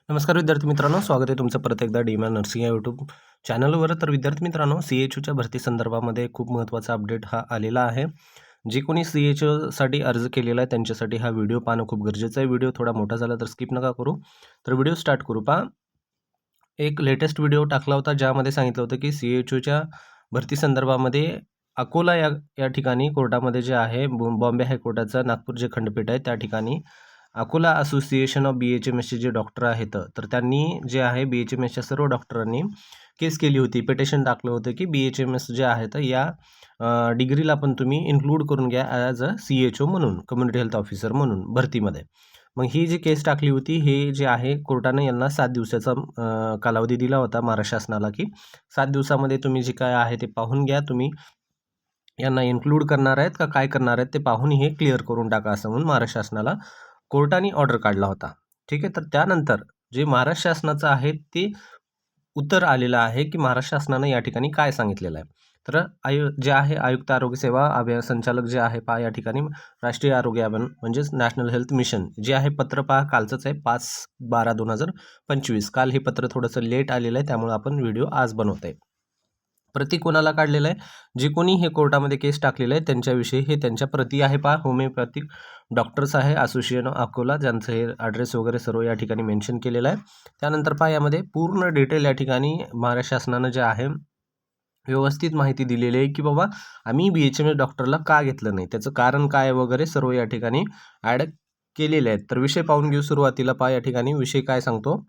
नमस्कार विद्यार्थी मित्रांनो, स्वागत आहे तुमचं परत एकदा डीमॅन नर्सिंग या यूट्यूब चॅनलवर. तर विद्यार्थी मित्रांनो, CHOच्या भरती संदर्भामध्ये खूप महत्त्वाचा अपडेट हा आलेला आहे. जे कोणी CHOसाठी अर्ज केलेला आहे त्यांच्यासाठी हा व्हिडिओ पाहणं खूप गरजेचं आहे. व्हिडिओ थोडा मोठा झाला तर स्किप नका करू. तर व्हिडिओ स्टार्ट करू. पहा, एक लेटेस्ट व्हिडिओ टाकला होता ज्यामध्ये सांगितलं होतं की CHOच्या भरती संदर्भामध्ये अकोला या ठिकाणी कोर्टामध्ये जे आहे बॉम्बे हायकोर्टाचं नागपूर जे खंडपीठ आहे त्या ठिकाणी अकोला असोसिएशन ऑफ BHMSचे जे डॉक्टर आहेत तर त्यांनी जे आहे BHMSच्या सर्व डॉक्टरांनी केस केली होती, पिटिशन टाकलं होतं की BHMS जे आहेत या डिग्रीला पण तुम्ही इन्क्लूड करून घ्या ॲज अ CHO म्हणून, कम्युनिटी हेल्थ ऑफिसर म्हणून भरतीमध्ये. मग ही जी केस टाकली होती हे जे आहे कोर्टाने यांना 7 दिवसाचा कालावधी दिला होता महाराष्ट्र शासनाला की 7 दिवसामध्ये तुम्ही जे काय आहे ते पाहून घ्या, तुम्ही यांना इन्क्लूड करणार आहेत का काय करणार आहेत ते पाहून हे क्लिअर करून टाका असं म्हणून महाराष्ट्र शासनाला कोर्टाने ऑर्डर काढला होता. ठीक आहे, तर त्यानंतर जे महाराष्ट्र शासनाचं आहे ते उत्तर आलेलं आहे की महाराष्ट्र शासनानं या ठिकाणी काय सांगितलेलं आहे. तर जे आहे आयुक्त आरोग्य सेवा अभियान संचालक जे आहे पहा या ठिकाणी राष्ट्रीय आरोग्य अभियान म्हणजेच नॅशनल हेल्थ मिशन जे आहे पत्र पहा कालचंच आहे 5/12/2025. काल हे पत्र थोडंसं लेट आलेलं आहे त्यामुळे आपण व्हिडिओ आज बनवत आहे. प्रति कोणाला काढलेलं आहे, जे कोणी हे कोर्टामध्ये केस टाकलेलं आहे त्यांच्याविषयी हे त्यांच्या प्रती आहे पहा. होमिओपॅथिक डॉक्टर्स आहे असोसिएशन अकोला, ज्यांचं हे ॲड्रेस वगैरे सर्व या ठिकाणी मेन्शन केलेलं आहे. त्यानंतर पहा यामध्ये पूर्ण डिटेल या ठिकाणी महाराष्ट्र शासनानं जे आहे व्यवस्थित माहिती दिलेली आहे की बाबा आम्ही BHMS डॉक्टरला का घेतलं नाही, त्याचं कारण काय वगैरे सर्व या ठिकाणी ॲड केलेले आहेत. तर विषय पाहून घेऊ. सुरुवातीला पहा या ठिकाणी विषय काय सांगतो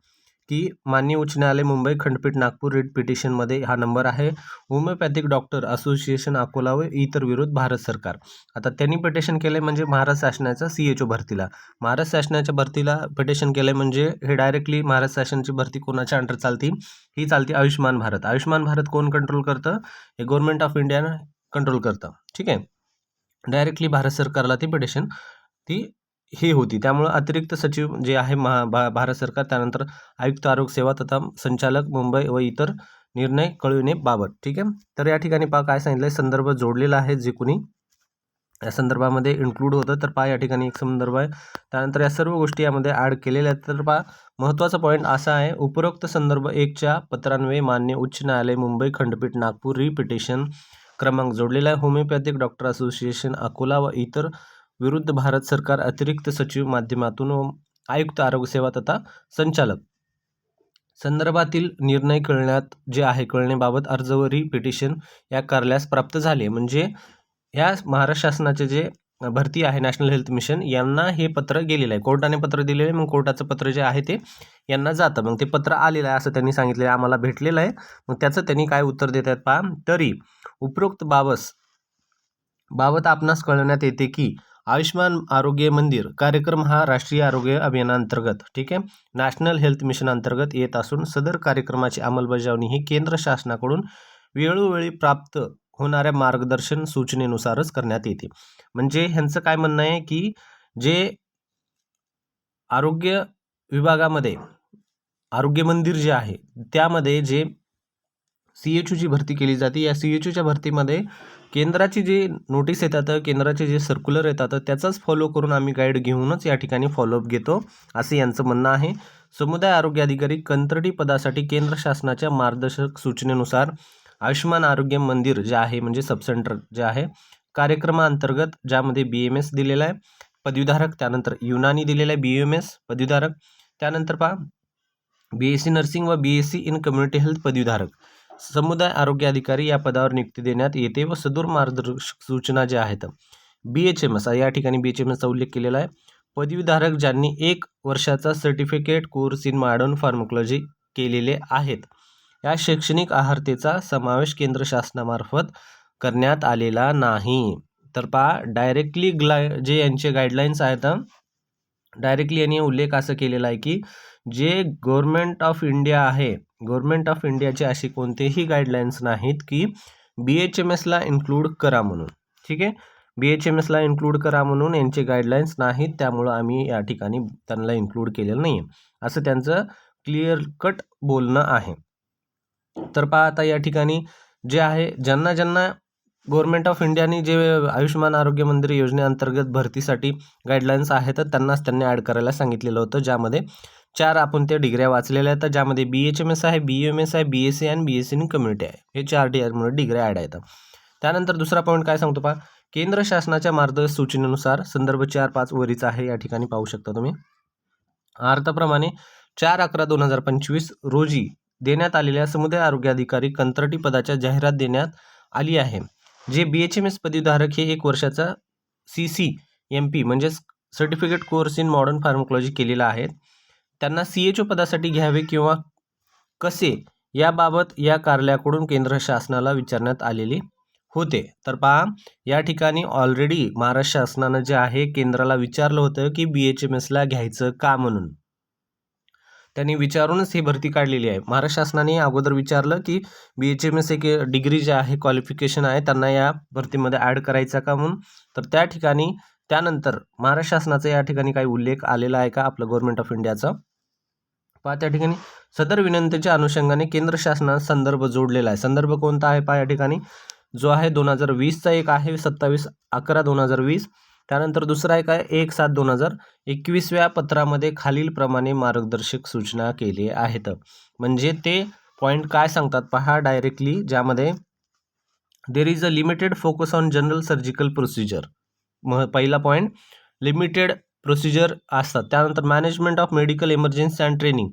की माननीय उच्च न्यायालय मुंबई खंडपीठ नागपूर रिट पिटिशनमध्ये हा नंबर आहे होमिओपॅथिक डॉक्टर असोसिएशन अकोला व इतर विरोध भारत सरकार. आता त्यांनी पिटिशन केलं म्हणजे महाराष्ट्र शासनाच्या CHO भरतीला, महाराष्ट्र शासनाच्या भरतीला पिटिशन केलं म्हणजे हे डायरेक्टली महाराष्ट्र शासनाची भरती कोणाच्या अंडर चालती, ही चालती आयुष्यमान भारत. आयुष्यमान भारत कोण कंट्रोल करतं? हे गव्हर्नमेंट ऑफ इंडिया कंट्रोल करतं. ठीक आहे, डायरेक्टली भारत सरकारला ती पिटिशन ती हे होती. त्यामुळं अतिरिक्त सचिव जे आहे भारत सरकार, त्यानंतर आयुक्त आरोग्य सेवा तथा संचालक मुंबई व इतर निर्णय कळविणेबाबत. ठीक आहे, तर या ठिकाणी पहा काय सांगितलं संदर्भ जोडलेला आहे जे कोणी या संदर्भामध्ये इन्क्लूड होतं. तर पहा या ठिकाणी एक संदर्भ आहे, त्यानंतर या सर्व गोष्टी यामध्ये ॲड केलेल्या आहेत. तर पहा महत्त्वाचा पॉईंट असा आहे, उपरोक्त संदर्भ 1च्या पत्रान्वये मान्य उच्च न्यायालय मुंबई खंडपीठ नागपूर रिपिटिशन क्रमांक जोडलेला आहे होमिओपॅथिक डॉक्टर असोसिएशन अकोला व इतर विरुद्ध भारत सरकार अतिरिक्त सचिव माध्यमातून व आयुक्त आरोग्य सेवा तथा संचालक संदर्भातील निर्णय कळण्यात जे आहे कळण्याबाबत अर्ज व पिटिशन या कार्यालयास प्राप्त झाले. म्हणजे ह्या महाराष्ट्र शासनाचे जे भरती आहे नॅशनल हेल्थ मिशन यांना हे पत्र गेलेलं आहे, कोर्टाने पत्र दिलेलं आहे. मग कोर्टाचं पत्र जे आहे ते यांना जातं, मग ते पत्र आलेलं आहे असं त्यांनी सांगितलेलं आम्हाला भेटलेलं आहे. मग त्याचं त्यांनी काय उत्तर देत आहेत पहा. तरी उपरोक्त बाबत आपणास कळवण्यात येते की आयुष्मान आरोग्य मंदिर कार्यक्रम हा राष्ट्रीय आरोग्य अभियानांतर्गत ठीक आहे नॅशनल हेल्थ मिशन अंतर्गत येत असून सदर कार्यक्रमाची अंमलबजावणी ही केंद्र शासनाकडून वेळोवेळी प्राप्त होणाऱ्या मार्गदर्शन सूचनेनुसारच करण्यात येते. म्हणजे ह्यांचं काय म्हणणं आहे की जे आरोग्य विभागामध्ये आरोग्य मंदिर जे आहे त्यामध्ये जे CHOची भरती केली जाते, या CHOच्या भरतीमध्ये केंद्राची जी नोटीस येतात, केंद्राचे जे सर्क्युलर येतात त्याचाच फॉलो करून आम्ही गाईड घेऊनच या ठिकाणी फॉलोअप घेतो असं यांचं म्हणणं आहे. समुदाय आरोग्य अधिकारी कंत्राटी पदासाठी केंद्र शासनाच्या मार्गदर्शक सूचनेनुसार आयुष्यमान आरोग्य मंदिर जे आहे म्हणजे सबसेंटर जे आहे कार्यक्रमाअंतर्गत ज्यामध्ये BMS दिलेला आहे पदवीधारक, त्यानंतर युनानी दिलेला आहे BMS पदवीधारक, त्यानंतर पहा BSc नर्सिंग व BSc इन कम्युनिटी हेल्थ पदवीधारक समुदाय आरोग्य अधिकारी या पदावर नियुक्ती देण्यात येते व सदर मार्गदर्शक सूचना ज्या आहेत BHMS या ठिकाणी BHMSचा उल्लेख केलेला आहे. पदवीधारक ज्यांनी 1 वर्षाचा सर्टिफिकेट कोर्स इन मॉडर्न फार्मकोलॉजी केलेले आहेत या शैक्षणिक अर्हतेचा समावेश केंद्र शासनामार्फत करण्यात आलेला नाही. तर पहा डायरेक्टली जे यांचे गाईडलाईन्स आहेत डायरेक्टली यांनी उल्लेख असं केलेला आहे की जे गव्हर्नमेंट ऑफ इंडिया आहे, गव्हर्नमेंट ऑफ इंडियाचे असे कोणतेही गाईडलाईन्स नाहीत की BHMSला इन्क्लूड करा म्हणून. ठीक आहे, BHMSला इन्क्लूड करा म्हणून यांचे गाईडलाईन्स नाहीत, त्यामुळं आम्ही या ठिकाणी त्यांना इन्क्लूड केलेलं नाही असं त्यांचं क्लिअर कट बोलणं आहे. तर पहा आता या ठिकाणी जे आहे ज्यांना गव्हर्नमेंट ऑफ इंडियाने जे आयुष्यमान आरोग्य मंदिर योजनेअंतर्गत भरतीसाठी गाईडलाईन्स आहेत त्यांनाच त्यांनी ॲड करायला सांगितलेलं होतं, ज्यामध्ये 4 आपण त्या डिग्र्या वाचलेल्या आहेत, ज्यामध्ये BHMS आहे, BAMS आहे, BSc आणि BSc इन कम्युनिटी आहे. हे 4 डिग्र्या ॲड आहेत. त्यानंतर दुसरा पॉईंट काय सांगतो पहा, केंद्र शासनाच्या मार्गदर्शक सूचनेनुसार संदर्भ 4-5 वरीच आहे, या ठिकाणी पाहू शकता तुम्ही. अर्थाप्रमाणे 4/11/2025 रोजी देण्यात आलेल्या समुदाय आरोग्य अधिकारी कंत्राटी पदाच्या जाहिरात देण्यात आली आहे. जे BHMS पदवीधारक हे 1 वर्षाचा CCMP म्हणजेच सर्टिफिकेट कोर्स इन मॉडर्न फार्मकॉलॉजी केलेला आहे, त्यांना CHO पदासाठी घ्यावे किंवा कसे याबाबत या कार्यालयाकडून केंद्र शासनाला विचारण्यात आलेले होते. तर पहा, या ठिकाणी ऑलरेडी महाराष्ट्र शासनानं जे आहे केंद्राला विचारलं होतं की BHMSला घ्यायचं का म्हणून. त्यांनी विचारूनच ही भरती काढलेली आहे. महाराष्ट्र शासनाने अगोदर विचारलं की BHMS एक डिग्री जे आहे, क्वालिफिकेशन आहे, त्यांना या भरतीमध्ये ॲड करायचा का म्हणून. तर त्या ठिकाणी त्यानंतर महाराष्ट्र शासनाचा या ठिकाणी काही उल्लेख आलेला आहे का आपलं गव्हर्नमेंट ऑफ इंडियाचा. पहा, त्या ठिकाणी सदर विनंतीच्या अनुषंगाने केंद्र शासनाचा संदर्भ जोडलेला आहे. संदर्भ कोणता आहे पहा, या ठिकाणी जो आहे 2020चा एक आहे 27/11/2020. त्यानंतर दुसरा एक आहे 1/7/2021 पत्रामध्ये खालीलप्रमाणे मार्गदर्शक सूचना केली आहेत. म्हणजे ते पॉईंट काय सांगतात पहा डायरेक्टली, ज्यामध्ये there is a limited focus on general surgical procedure. पहिला पॉईंट लिमिटेड प्रोसिजर असतात. त्यानंतर management of medical emergency and training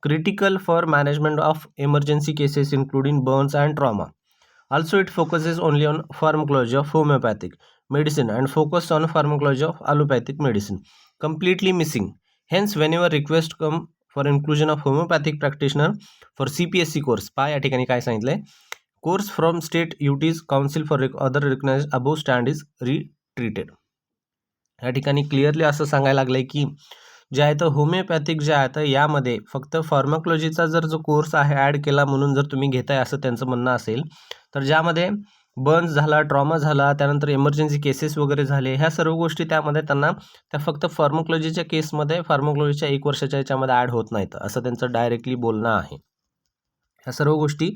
critical for management of emergency cases including Burns and trauma. Also, it focuses only on pharmacology of homeopathic medicine and focused on pharmacology of allopathic medicine. Completely missing. Hence, whenever request come for inclusion of homeopathic practitioner for CPSC course, पहा या ठिकाणी काय सांगितलंय, course from state UTs council for other recognized above stand is retreated. या ठिकाणी clearly असं सांगायला लागलंय की जे आहे तर होमिओपॅथिक जे आहे तर यामध्ये फक्त फार्माकॉलॉजीचा जर जो कोर्स आहे ॲड केला म्हणून जर तुम्ही घेताय असं त्यांचं म्हणणं असेल, तर ज्यामध्ये बर्न्स झाला, ट्रॉमा झाला, त्यानंतर इमर्जन्सी केसेस वगैरे झाले, ह्या सर्व गोष्टी त्यामध्ये त्यांना त्या फक्त फार्माकॉलॉजीच्या केसमध्ये फार्माकॉलॉजीच्या 1 वर्षाच्या याच्यामध्ये ॲड होत नाहीत, असं त्यांचं डायरेक्टली बोलणं आहे. ह्या सर्व गोष्टी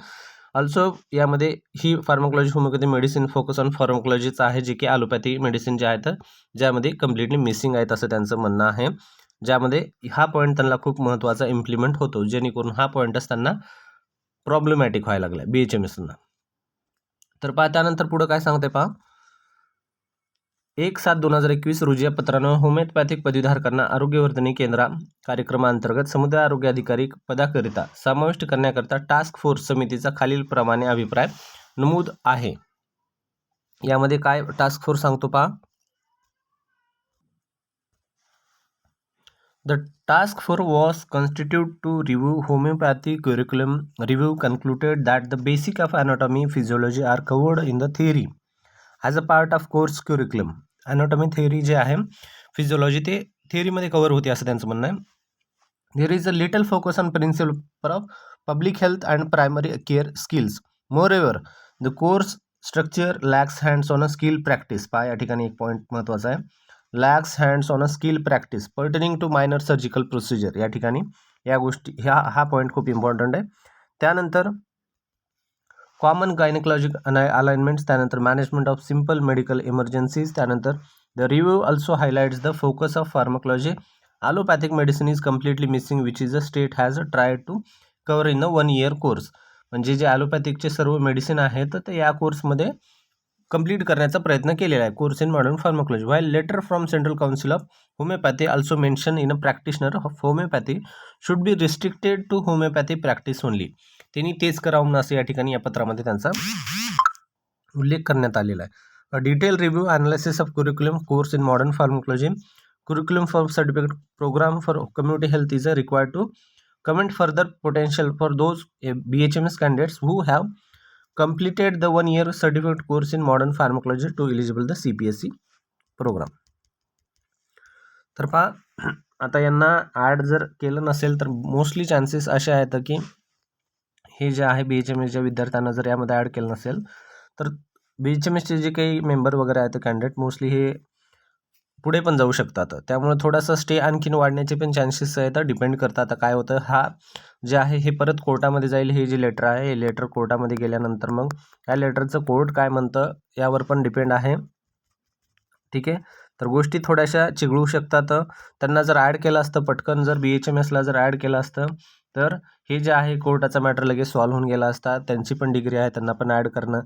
ऑल्सो यामध्ये ही फार्माकॉलॉजी होमिओपॅथी मेडिसिन फोकस ऑन फार्माकॉलॉजीचं आहे, जे की ॲलोपॅथी मेडिसिन जे आहे तर ज्यामध्ये कम्प्लिटली मिसिंग आहेत असं त्यांचं म्हणणं आहे. ज्यामध्ये हा पॉईंट त्यांना खूप महत्त्वाचा इम्प्लिमेंट होतो, जेणेकरून हा पॉईंटच त्यांना प्रॉब्लेमॅटिक व्हायला लागला BHMSना. तर पहा त्यानंतर पुढं काय सांगते पहा, 1/7/2021 रोजी या पत्रानं होमिओपॅथिक पदवीधारकांना आरोग्यवर्धिनी केंद्रा कार्यक्रमांतर्गत समुदाय आरोग्य अधिकारी पदाकरिता समाविष्ट करण्याकरिता टास्क फोर्स समितीचा खालीलप्रमाणे अभिप्राय नमूद आहे. यामध्ये काय टास्क फोर्स सांगतो पहा, The task force was constituted to review homeopathy curriculum. Review concluded that the basic of anatomy, physiology are covered in the theory as a part of course curriculum. Anatomy theory जे आहे, physiology ते theoryमध्ये cover होते असं त्यांचं म्हणणं आहे. There is a little focus on principle of public health and primary care skills. Moreover, the course structure lacks hands-on skill practice. पहा या ठिकाणी एक पॉईंट महत्त्वाचा आहे, lacks hands on a skill practice pertaining to minor surgical procedure. या ठिकाणी या गोष्टी हा पॉईंट खूप इम्पॉर्टंट आहे. त्यानंतर कॉमन गायनेकॉलॉजिक अलाइनमेंट्स, त्यानंतर management of simple medical emergencies. त्यानंतर the review also highlights the focus of pharmacology allopathic medicine is completely missing which is a state has tried to cover in a 1 year course. म्हणजे जे ॲलोपॅथिकचे सर्व medicine आहेत तर या कोर्समध्ये complete करण्याचा प्रयत्न केलेला आहे, course in modern pharmacology. While letter from central council of homoeopathy also mention in a practitioner of homoeopathy should be restricted to homoeopathy practice only. त्यांनी तेच करावं म्हणून असं या ठिकाणी या पत्रामध्ये त्यांचा उल्लेख करण्यात आलेला आहे. A detail review analysis of curriculum course in modern pharmacology curriculum for certificate program for community health is required to comment further potential for those BHMS candidates who have completed the 1 year certificate course in modern pharmacology to eligible the CPSC program. तर पहा आता यांना add जर केलं नसेल तर mostly chances असे आहेत की हे जे आहे BHMSच्या विद्यार्थ्यांना जर यामध्ये ॲड केलं नसेल तर BHMSचे जे काही मेंबर वगैरे आहेत कॅन्डिडेट मोस्टली हे पुढे पण जाऊ शकतात. त्यामुळे थोडासा स्टे आणखीन वाढण्याचे पण चान्सेस आहेत, डिपेंड करतात. आता काय होतं, हा जे आहे हे परत कोर्टामध्ये जाईल. हे जे लेटर आहे हे लेटर कोर्टामध्ये गेल्यानंतर मग या लेटरचं कोर्ट काय म्हणतं यावर पण डिपेंड आहे. ठीक आहे, तर गोष्टी थोड्याशा चिघळू शकतात. त्यांना जर ॲड केलं असतं पटकन, जर BHMSला जर ॲड केलं असतं तर हे जे आहे कोर्टाचा मॅटर लगेच सॉल्व्ह होऊन गेला असता. त्यांची पण डिग्री आहे, त्यांना पण ॲड करणं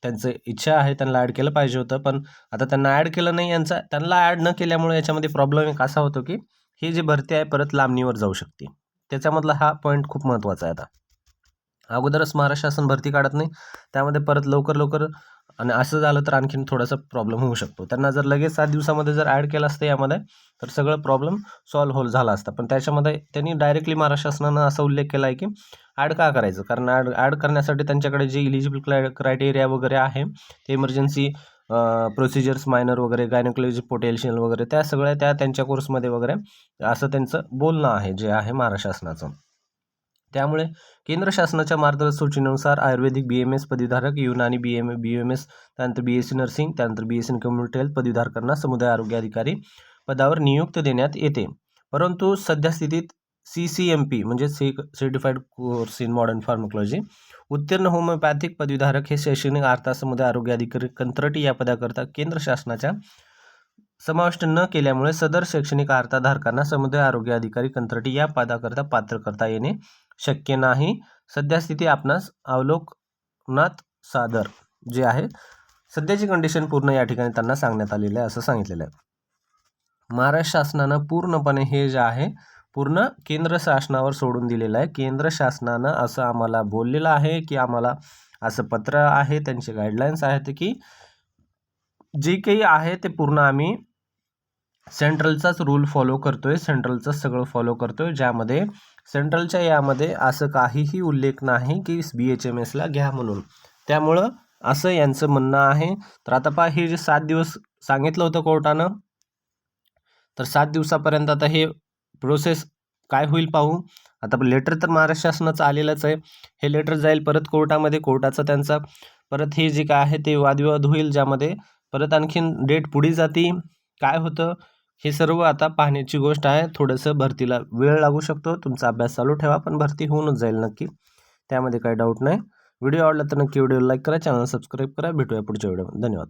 त्यांचं इच्छा आहे, त्यांना ॲड केलं पाहिजे होतं. पण आता त्यांना ॲड केलं नाही, त्यांना ॲड न केल्यामुळे याच्यामध्ये प्रॉब्लेम एक असा होतो की ही जी भरती आहे परत लांबणीवर जाऊ शकते. त्याच्यामधला हा पॉईंट खूप महत्त्वाचा आहे. आता अगोदरच महाराष्ट्र शासन भरती काढत नाही, त्यामध्ये परत लवकर आणि असं झालं तर आणखीन थोडासा प्रॉब्लेम होऊ शकतो. त्यांना जर लगेच 7 दिवसामध्ये जर ॲड केलं असतं यामध्ये तर सगळं प्रॉब्लेम सॉल्व्ह झाला असता. पण त्याच्यामध्ये त्यांनी डायरेक्टली महाराष्ट्र शासनानं असा उल्लेख केला आहे की ॲड का करायचं, कारण ॲड करण्यासाठी त्यांच्याकडे जे इलिजिबल क्रायटेरिया वगैरे आहे ते इमर्जन्सी प्रोसिजर्स मायनर वगैरे गायनोकॉलॉजी पोटेन्शियल वगैरे त्या सगळ्या त्यांच्या कोर्समध्ये वगैरे असं त्यांचं बोलणं आहे जे आहे महाराष्ट्र शासनाचं. त्यामुळे केंद्र शासनाच्या मार्गदर्शक सूचनेनुसार आयुर्वेदिक BMS पदवीधारक, युनानी BMS, त्यानंतर BSc नर्सिंग, त्यानंतर BSc कम्युनिटी हेल्थ पदवीधारकांना समुदाय आरोग्य अधिकारी पदावर नियुक्त देण्यात येते. परंतु सध्या स्थितीत CCMP म्हणजे certified course in modern pharmacology उत्तीर्ण होमिओपॅथिक पदवीधारक हे शैक्षणिक अर्था समुदाय आरोग्य अधिकारी कंत्राटी या पदाकरता केंद्र शासनाच्या समाविष्ट न केल्यामुळे सदर शैक्षणिक अर्हताधारकांना समुदाय आरोग्य अधिकारी कंत्राटी या पदाकरता पात्र करता येणे शक्य नाही. सध्या स्थिती आपणास अवलोकनात सादर जे आहे सध्याची कंडिशन पूर्ण या ठिकाणी त्यांना सांगण्यात आलेलं आहे असं सांगितलेलं आहे. महाराष्ट्र शासनानं पूर्णपणे हे जे आहे पूर्ण केंद्र शासनावर सोडून दिलेलं आहे. केंद्र शासनानं असं आम्हाला बोललेलं आहे की आम्हाला असं पत्र आहे, त्यांचे गाईडलाईन्स आहेत की जे काही आहे ते पूर्ण आम्ही सेंट्रलचाच रूल फॉलो करतोय, सेंट्रलचं सगळं फॉलो करतोय, ज्यामध्ये सेंट्रलच्या यामध्ये असं काहीही उल्लेख नाही की BHMSला घ्या म्हणून. त्यामुळं असं यांचं म्हणणं आहे. तर आता पहा हे जे 7 दिवस सांगितलं होतं कोर्टानं, तर 7 दिवसापर्यंत आता हे प्रोसेस काय होईल पाहू. आता लेटर तर महाराष्ट्र शासनाचं आलेलंच आहे. हे लेटर जाईल परत कोर्टामध्ये, कोर्टाचा त्यांचा परत हे जे काय आहे ते वादविवाद होईल, ज्यामध्ये परत आणखीन डेट पुढे जाती. काय होतं हे सर्व आता पाहण्याची गोष्ट आहे. थोडंसं भरतीला वेळ लागू शकतो, तुमचा अभ्यास चालू ठेवा, पण भरती होऊनच जाईल नक्की, त्यामध्ये काही डाऊट नाही. व्हिडिओ आवडला तर नक्की व्हिडिओ लाईक करा, चॅनल सबस्क्राईब करा. भेटूया पुढच्या व्हिडिओमध्ये. धन्यवाद.